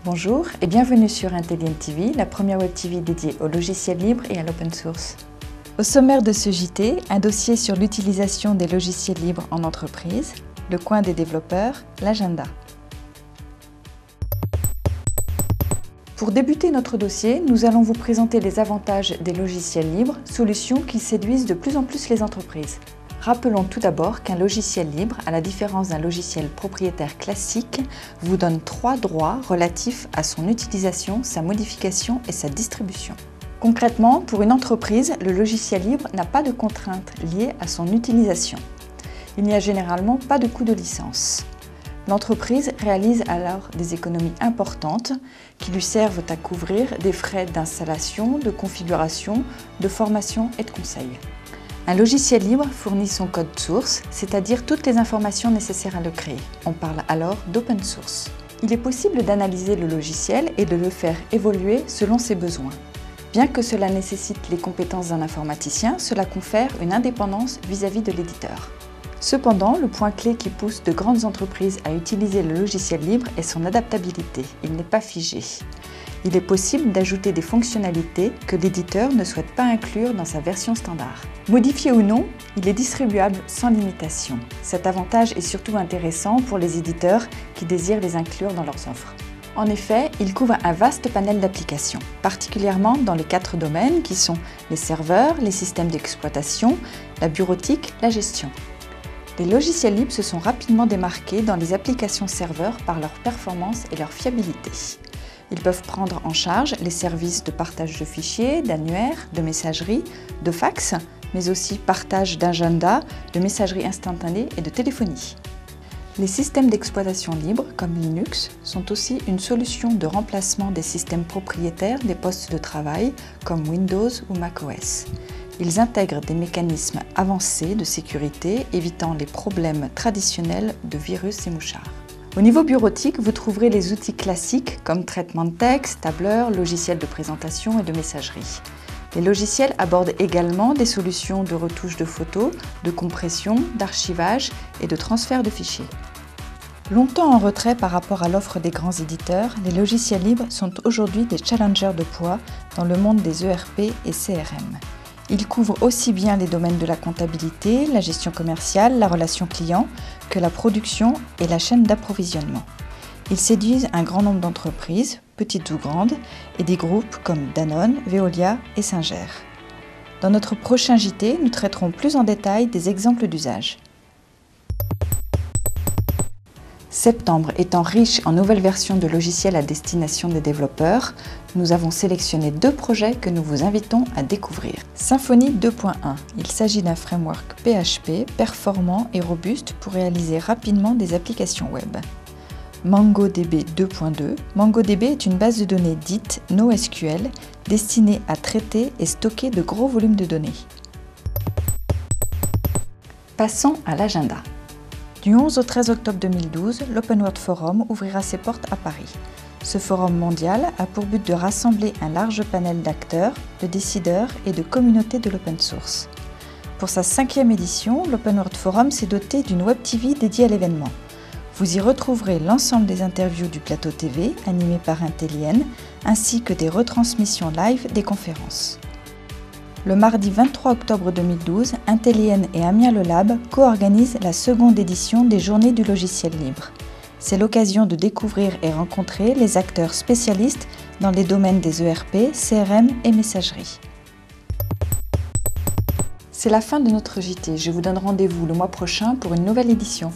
Bonjour et bienvenue sur Intellian TV, la première web TV dédiée au logiciel libre et à l'open source. Au sommaire de ce JT, un dossier sur l'utilisation des logiciels libres en entreprise, le coin des développeurs, l'agenda. Pour débuter notre dossier, nous allons vous présenter les avantages des logiciels libres, solutions qui séduisent de plus en plus les entreprises. Rappelons tout d'abord qu'un logiciel libre, à la différence d'un logiciel propriétaire classique, vous donne 3 droits relatifs à son utilisation, sa modification et sa distribution. Concrètement, pour une entreprise, le logiciel libre n'a pas de contraintes liées à son utilisation. Il n'y a généralement pas de coût de licence. L'entreprise réalise alors des économies importantes qui lui servent à couvrir des frais d'installation, de configuration, de formation et de conseil. Un logiciel libre fournit son code source, c'est-à-dire toutes les informations nécessaires à le créer. On parle alors d'open source. Il est possible d'analyser le logiciel et de le faire évoluer selon ses besoins. Bien que cela nécessite les compétences d'un informaticien, cela confère une indépendance vis-à-vis de l'éditeur. Cependant, le point clé qui pousse de grandes entreprises à utiliser le logiciel libre est son adaptabilité. Il n'est pas figé. Il est possible d'ajouter des fonctionnalités que l'éditeur ne souhaite pas inclure dans sa version standard. Modifié ou non, il est distribuable sans limitation. Cet avantage est surtout intéressant pour les éditeurs qui désirent les inclure dans leurs offres. En effet, il couvre un vaste panel d'applications, particulièrement dans les 4 domaines qui sont les serveurs, les systèmes d'exploitation, la bureautique, la gestion. Les logiciels libres se sont rapidement démarqués dans les applications serveurs par leur performance et leur fiabilité. Ils peuvent prendre en charge les services de partage de fichiers, d'annuaires, de messagerie, de fax, mais aussi partage d'agenda, de messagerie instantanée et de téléphonie. Les systèmes d'exploitation libres, comme Linux, sont aussi une solution de remplacement des systèmes propriétaires des postes de travail, comme Windows ou macOS. Ils intègrent des mécanismes avancés de sécurité, évitant les problèmes traditionnels de virus et mouchards. Au niveau bureautique, vous trouverez les outils classiques comme traitement de texte, tableur, logiciels de présentation et de messagerie. Les logiciels abordent également des solutions de retouche de photos, de compression, d'archivage et de transfert de fichiers. Longtemps en retrait par rapport à l'offre des grands éditeurs, les logiciels libres sont aujourd'hui des challengers de poids dans le monde des ERP et CRM. Ils couvrent aussi bien les domaines de la comptabilité, la gestion commerciale, la relation client, que la production et la chaîne d'approvisionnement. Ils séduisent un grand nombre d'entreprises, petites ou grandes, et des groupes comme Danone, Veolia et Singer. Dans notre prochain JT, nous traiterons plus en détail des exemples d'usage. Septembre étant riche en nouvelles versions de logiciels à destination des développeurs, nous avons sélectionné 2 projets que nous vous invitons à découvrir. Symfony 2.1. Il s'agit d'un framework PHP performant et robuste pour réaliser rapidement des applications web. MongoDB 2.2. MongoDB est une base de données dite NoSQL destinée à traiter et stocker de gros volumes de données. Passons à l'agenda. Du 11 au 13 octobre 2012, l'Open World Forum ouvrira ses portes à Paris. Ce forum mondial a pour but de rassembler un large panel d'acteurs, de décideurs et de communautés de l'open source. Pour sa 5e édition, l'Open World Forum s'est doté d'une web TV dédiée à l'événement. Vous y retrouverez l'ensemble des interviews du plateau TV animé par Intellian, ainsi que des retransmissions live des conférences. Le mardi 23 octobre 2012, Intellian et Amiens Le Lab co-organisent la 2e édition des Journées du logiciel libre. C'est l'occasion de découvrir et rencontrer les acteurs spécialistes dans les domaines des ERP, CRM et messagerie. C'est la fin de notre JT. Je vous donne rendez-vous le mois prochain pour une nouvelle édition.